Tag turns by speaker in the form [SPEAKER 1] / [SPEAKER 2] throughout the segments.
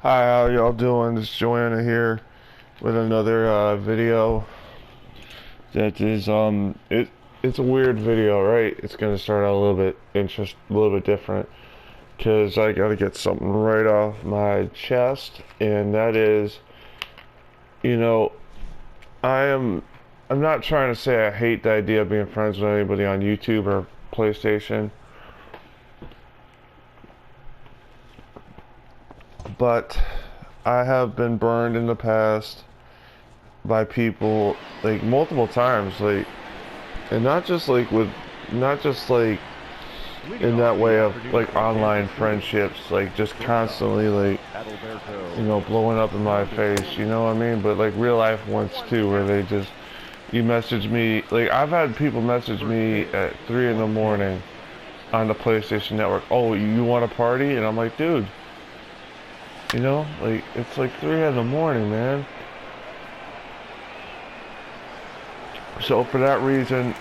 [SPEAKER 1] Hi, how y'all doing? This is Joanna here with another video that is it's a weird video, right? It's gonna start out a little bit a little bit different because I gotta get something right off my chest, and that is, you know, I am I'm not trying to say I hate the idea of being friends with anybody on YouTube or PlayStation, but I have been burned in the past by people like multiple times, like, and not just like in that way of like online friendships, like just constantly like, blowing up in my face, you know what I mean? But like real life ones too, where they just, you message me, like I've had people message me at 3 in the morning on the PlayStation Network, oh, you want to party? And I'm like, dude, like it's like 3 in the morning, man. So for that reason,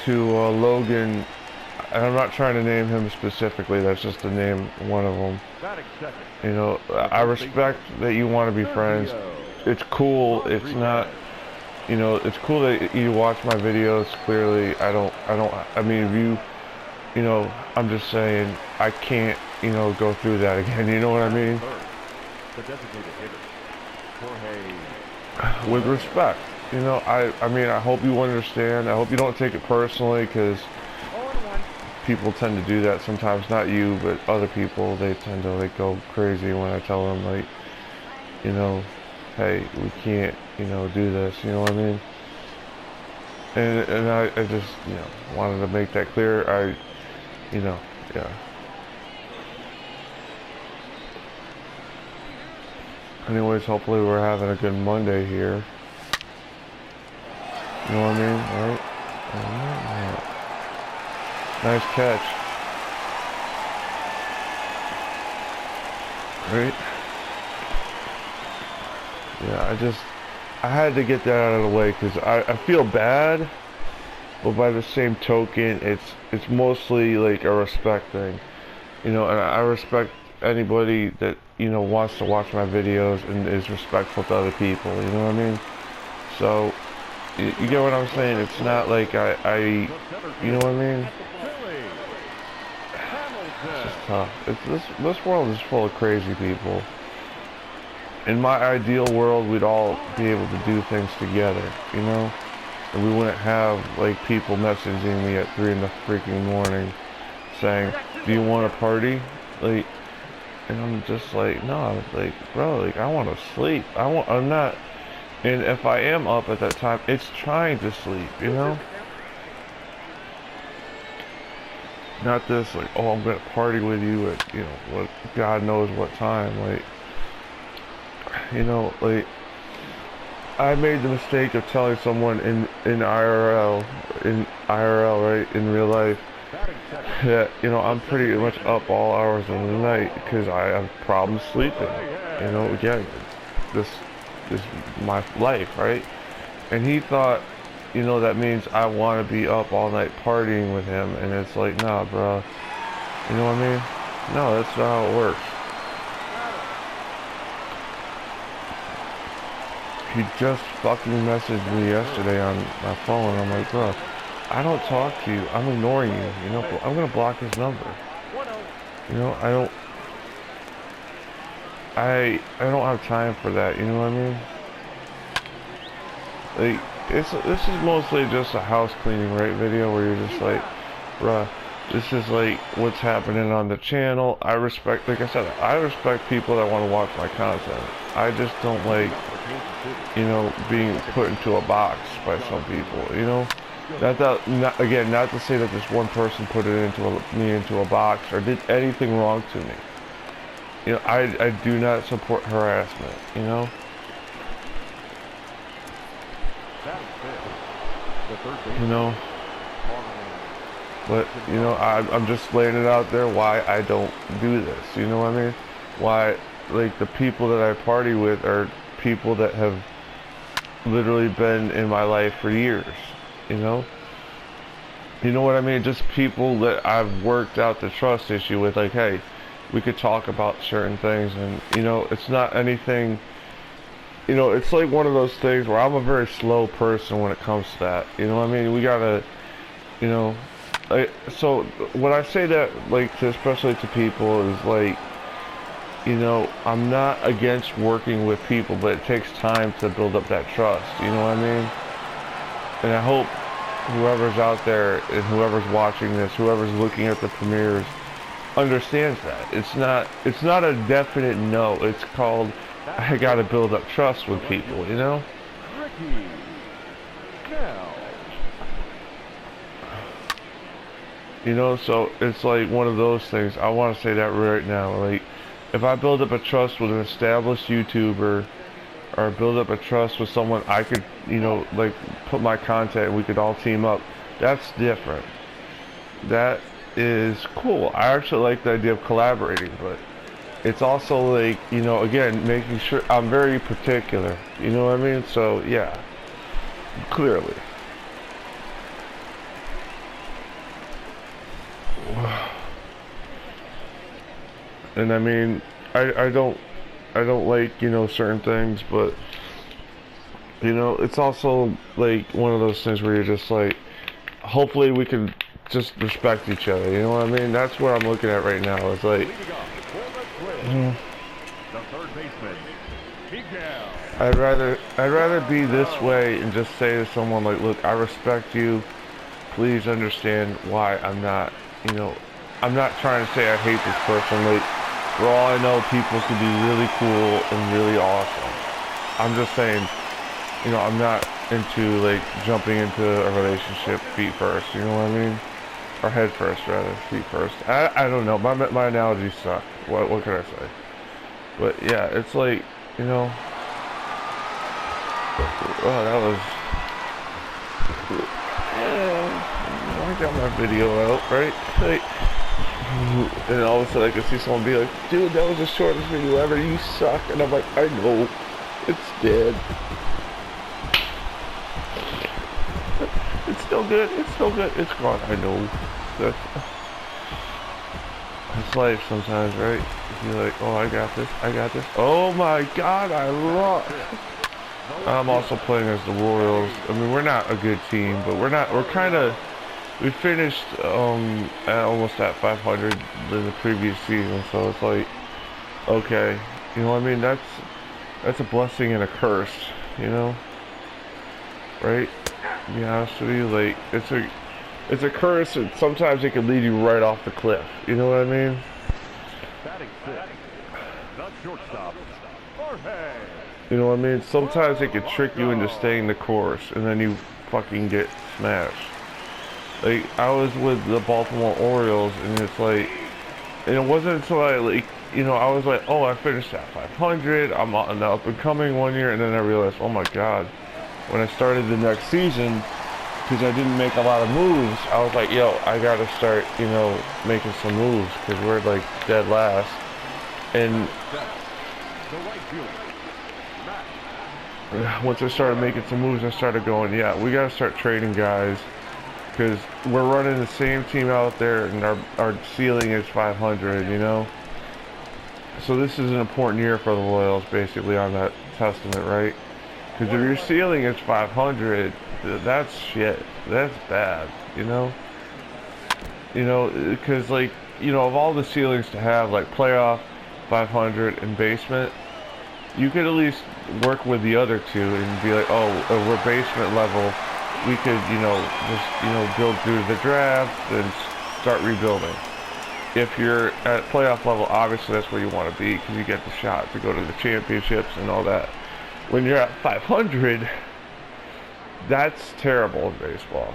[SPEAKER 1] to Logan, and I'm not trying to name him specifically, that's just to name one of them. I respect that you want to be friends. It's cool. It's not, it's cool that you watch my videos. Clearly, I mean, if I'm just saying, I can't, go through that again. You know what I mean? With respect. I mean, I hope you understand. I hope you don't take it personally, because people tend to do that sometimes. Not you, but other people. They tend to like go crazy when I tell them, like, hey, we can't, do this. You know what I mean? And I just, wanted to make that clear. Yeah. Anyways, hopefully we're having a good Monday here. You know what I mean? Right? Alright. Nice catch. Right? Yeah, I had to get that out of the way, because I feel bad, but by the same token, it's mostly like a respect thing. And I respect anybody that, wants to watch my videos and is respectful to other people, you know what I mean? So, you get what I'm saying? It's not like you know what I mean? It's just tough. This world is full of crazy people. In my ideal world, we'd all be able to do things together, and we wouldn't have like people messaging me at 3 in the freaking morning saying, "Do you want to party?" Like, and I'm just like, no, like, bro, like I want to sleep. I'm not. And if I am up at that time, it's trying to sleep, Not this, like, oh, I'm gonna party with you at, what, God knows what time, like, like, I made the mistake of telling someone in IRL, right, in real life, that, I'm pretty much up all hours of the night because I have problems sleeping, again, this is my life, right? And he thought, that means I want to be up all night partying with him, and it's like, nah, bro. You know what I mean? No, that's not how it works. He just fucking messaged me yesterday on my phone, and I'm like, bro, I don't talk to you. I'm ignoring you. I'm gonna block his number. I don't have time for that. You know what I mean? Like, this is mostly just a house cleaning, right, video where you're just like, bruh, this is like what's happening on the channel. I respect, like I said, I respect people that want to watch my content. I just don't like, being put into a box by some people, Again, not to say that this one person put me into a box or did anything wrong to me. I do not support harassment, But, I'm just laying it out there why I don't do this, you know what I mean? Why, like, the people that I party with are people that have literally been in my life for years, You know what I mean? Just people that I've worked out the trust issue with, like, hey, we could talk about certain things, and you know, it's not anything. You know, it's like one of those things where I'm a very slow person when it comes to that. You know what I mean? We gotta, you know, so when I say that, like, especially to people, is like, you know, I'm not against working with people, but it takes time to build up that trust. You know what I mean? And I hope whoever's out there and whoever's watching this, whoever's looking at the premieres, understands that. It's not a definite no. It's called, I gotta build up trust with people, you know? You know, so it's like one of those things. I want to say that right now. Like, if I build up a trust with an established YouTuber, or build up a trust with someone I could, you know, like, put my content and we could all team up, that's different. That is cool. I actually like the idea of collaborating, but it's also like, you know, again, making sure I'm very particular. You know what I mean? So, yeah, clearly. And I mean, I don't like, you know, certain things, but you know, it's also like one of those things where you're just like, hopefully we can just respect each other. You know what I mean? That's what I'm looking at right now. It's like, I'd rather be this way and just say to someone like, look, I respect you. Please understand why I'm not, you know, I'm not trying to say I hate this person. Like, for all I know, people can be really cool and really awesome. I'm just saying, you know, I'm not into like jumping into a relationship feet first. You know what I mean? Or head first, rather, feet first. I don't know. My analogies suck. What can I say? But yeah, it's like, you know. Oh, that was. Yeah, I got my video out, right? Like, and all of a sudden I can see someone be like, dude, that was the shortest video ever, you suck. And I'm like, I know, it's dead. It's still good, it's gone, I know. That's life sometimes, right? You're like, oh, I got this. Oh my god, I lost. I'm also playing as the Royals. I mean, we're not a good team, but we're kind of, we finished almost at 500 in the previous season, so it's like, okay, you know what I mean? That's a blessing and a curse, you know? Right? To be honest with you, like, it's a curse, and sometimes it can lead you right off the cliff. You know what I mean? You know what I mean? Sometimes it can trick you into staying the course, and then you fucking get smashed. Like, I was with the Baltimore Orioles, and it's like, and it wasn't until I, like, you know, I was like, oh, I finished at 500, I'm on the up and coming one year, and then I realized, oh my god, when I started the next season, because I didn't make a lot of moves, I was like, yo, I gotta start, you know, making some moves, because we're, like, dead last, and once I started making some moves, I started going, yeah, we gotta start trading guys, because we're running the same team out there, and our ceiling is 500, you know? So this is an important year for the Royals, basically, on that testament, right? Because if your ceiling is 500, that's shit. That's bad, you know? You know, because, like, you know, of all the ceilings to have, like, playoff, 500, and basement, you could at least work with the other two and be like, oh, we're basement level. We could, you know, just, you know, build through the draft and start rebuilding. If you're at playoff level, obviously that's where you want to be, because you get the shot to go to the championships and all that. When you're at 500, that's terrible in baseball.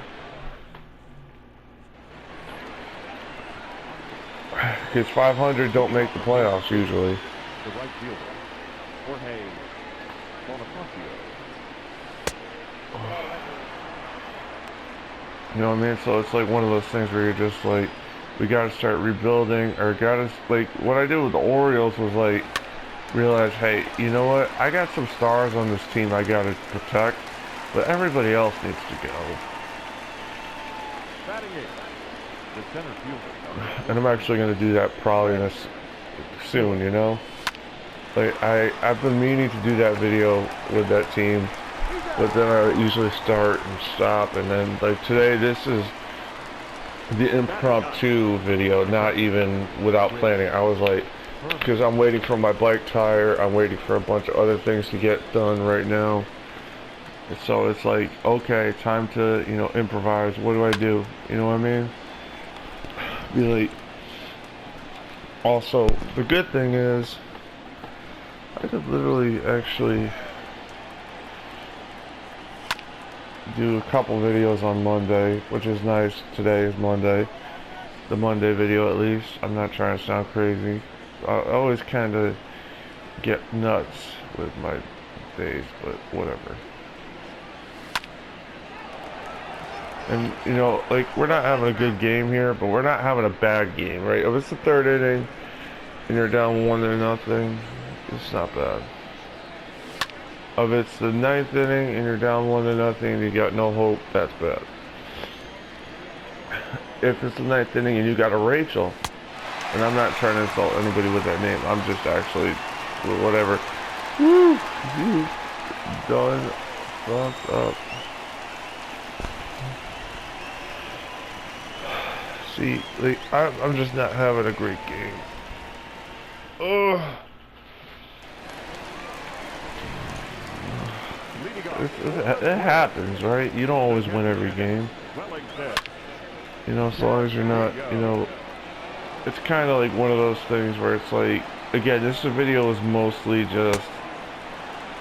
[SPEAKER 1] Because 500 don't make the playoffs usually. The right fielder, Jorge. You know what I mean? So it's like one of those things where you're just like, we gotta start rebuilding, or gotta, like, what I did with the Orioles was like, realize, hey, you know what? I got some stars on this team I gotta protect, but everybody else needs to go. And I'm actually gonna do that probably soon, you know? Like, I've been meaning to do that video with that team, but then I usually start and stop, and then, like, today, this is the impromptu video, not even without planning. I was like, because I'm waiting for my bike tire, I'm waiting for a bunch of other things to get done right now. So it's like, okay, time to, you know, improvise. What do I do? You know what I mean? Be like, also, the good thing is, I could literally actually do a couple videos on Monday, which is nice. Today is Monday. The Monday video, at least. I'm not trying to sound crazy. I always kind of get nuts with my days, but whatever. And, you know, like, we're not having a good game here, but we're not having a bad game, right? If it's the third inning and you're down 1-0, it's not bad. If it's the ninth inning and you're down 1-0 and you got no hope, that's bad. If it's the ninth inning and you got a Rachel, and I'm not trying to insult anybody with that name, I'm just actually, whatever. Woo! You done fucked up. See, like, I'm just not having a great game. Ugh. It happens, right? You don't always win every game. You know, as long as you're not, you know, it's kind of like one of those things where it's like, again, this video is mostly just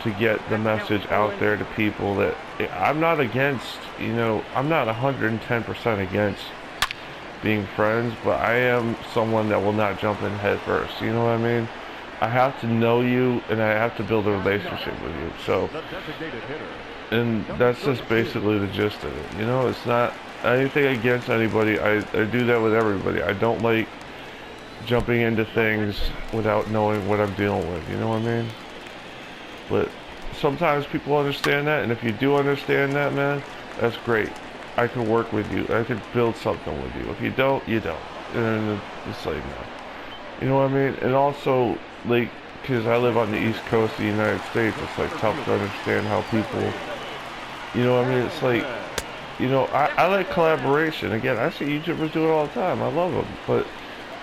[SPEAKER 1] to get the message out there to people that I'm not against, you know, I'm not 110% against being friends, but I am someone that will not jump in head first, you know what I mean? I have to know you, and I have to build a relationship with you, so, and that's just basically the gist of it, you know? It's not anything against anybody. I do that with everybody. I don't like jumping into things without knowing what I'm dealing with, you know what I mean? But sometimes people understand that, and if you do understand that, man, that's great. I can work with you. I can build something with you. If you don't, you don't. And it's like, no. You know what I mean? And also, like, because I live on the East Coast of the United States, it's like tough to understand how people, you know what I mean? It's like, you know, I like collaboration. Again, I see YouTubers do it all the time. I love them. But,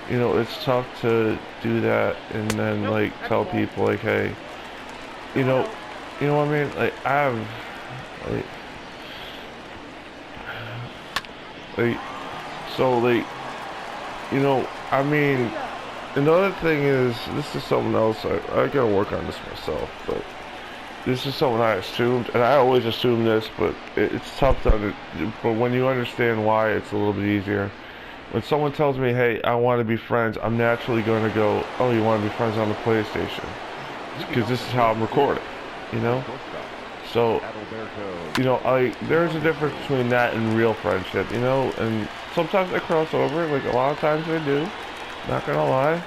[SPEAKER 1] you know, it's tough to do that and then, like, tell people, like, hey, you know what I mean? Like, so, like, you know, I mean, another thing is, this is something else, I gotta work on this myself, but this is something I assumed, and I always assume this, but it's tough to, but when you understand why, it's a little bit easier. When someone tells me, hey, I want to be friends, I'm naturally going to go, oh, you want to be friends on the PlayStation? Because this is how I'm recording, you know? So, you know, there's a difference between that and real friendship, you know? And sometimes they cross over, like a lot of times they do, not gonna lie.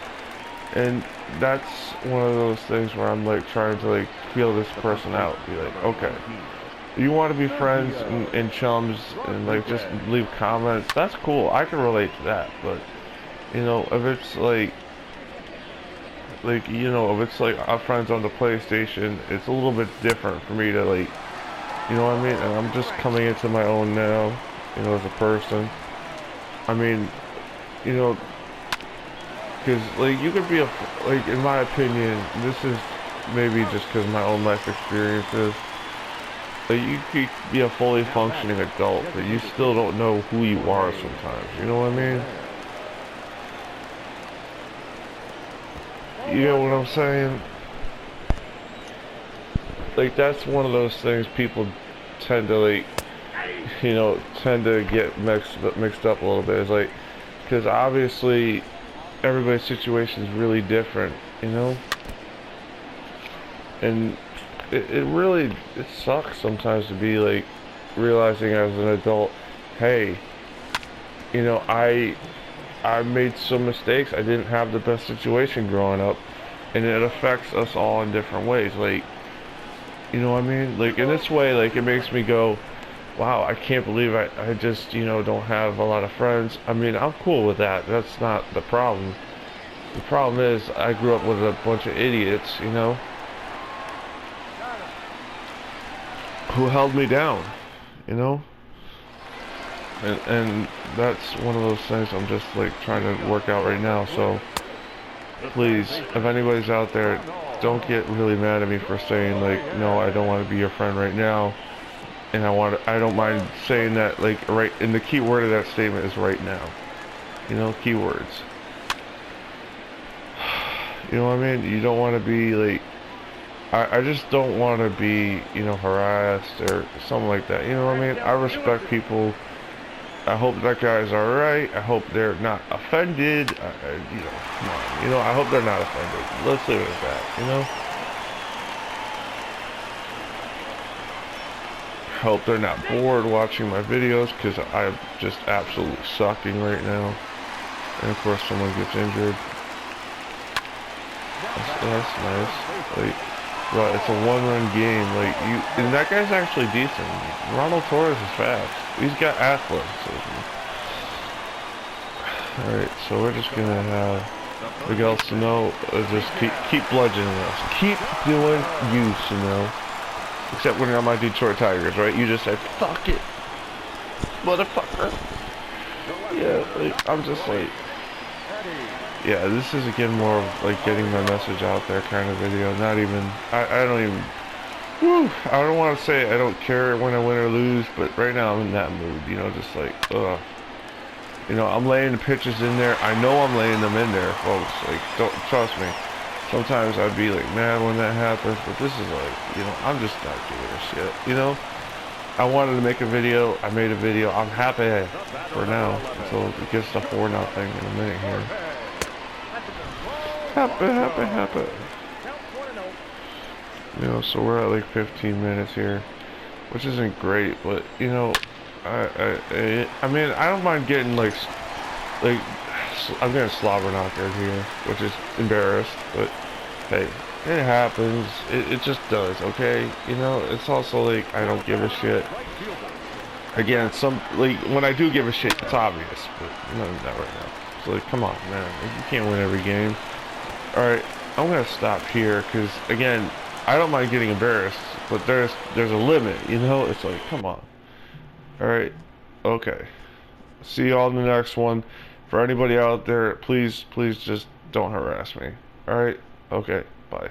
[SPEAKER 1] And that's one of those things where I'm like trying to like feel this person out, be like, okay, you want to be friends and chums and like just leave comments, that's cool, I can relate to that. But, you know, if it's like, you know, if it's like our friends on the PlayStation, it's a little bit different for me to like, you know what I mean? And I'm just coming into my own now, you know, as a person. I mean, you know, because like you could be a, like in my opinion, this is maybe just because of my own life experiences, like you could be a fully functioning adult, but you still don't know who you are sometimes, you know what I mean? You know what I'm saying? Like, that's one of those things people tend to, like, you know, tend to get mixed up a little bit. It's like, because obviously everybody's situation is really different, you know? And it really, it sucks sometimes to be, like, realizing as an adult, hey, you know, I made some mistakes. I didn't have the best situation growing up, and it affects us all in different ways. Like, you know what I mean? Like, in this way, like, it makes me go, wow, I can't believe I just, you know, don't have a lot of friends. I mean, I'm cool with that. That's not the problem. The problem is, I grew up with a bunch of idiots, you know, who held me down, you know? And that's one of those things I'm just like trying to work out right now. So please, if anybody's out there, don't get really mad at me for saying like, no, I don't want to be your friend right now. And I don't mind saying that, like, right, and the key word of that statement is right now. You know, keywords. You know what I mean? You don't want to be like, I just don't want to be, you know, harassed or something like that. You know what I mean? I respect people. I hope that guy's alright. I hope they're not offended. You know, come on. You know, I hope they're not offended. Let's leave it at that, you know? I hope they're not bored watching my videos, because I'm just absolutely sucking right now. And of course someone gets injured. That's nice. Like, well, it's a one-run game. Like, and that guy's actually decent. Ronald Torres is fast. He's got athleticism. Alright, so we're just gonna have Miguel Sano just keep bludgeoning us. Keep doing you, Sano. Except when you're on my Detroit Tigers, right? You just say, fuck it, motherfucker. Yeah, like, I'm just like, yeah, this is again more of like getting my message out there kind of video. Not even, I don't even, whew, I don't want to say I don't care when I win or lose, but right now I'm in that mood, you know, just like, ugh. You know, I'm laying the pitches in there. I know I'm laying them in there, folks. Like, don't, trust me. Sometimes I'd be like mad when that happens, but this is like, you know, I'm just not giving a shit, you know? I wanted to make a video, I made a video, I'm happy for now, until it gets to 4-0 in a minute here. Happy. You know, so we're at like 15 minutes here, which isn't great, but, you know, I mean, I don't mind getting like I'm getting slobber knockered here, which is embarrassed, but hey, it happens. It just does, okay? You know, it's also like, I don't give a shit. Again, like, when I do give a shit, it's obvious, but none of that right now. So, like, come on, man. Like, you can't win every game. Alright, I'm gonna stop here, because, again, I don't mind getting embarrassed, but there's a limit, you know? It's like, come on. Alright, okay. See y'all in the next one. For anybody out there, please just don't harass me. Alright? Okay, bye.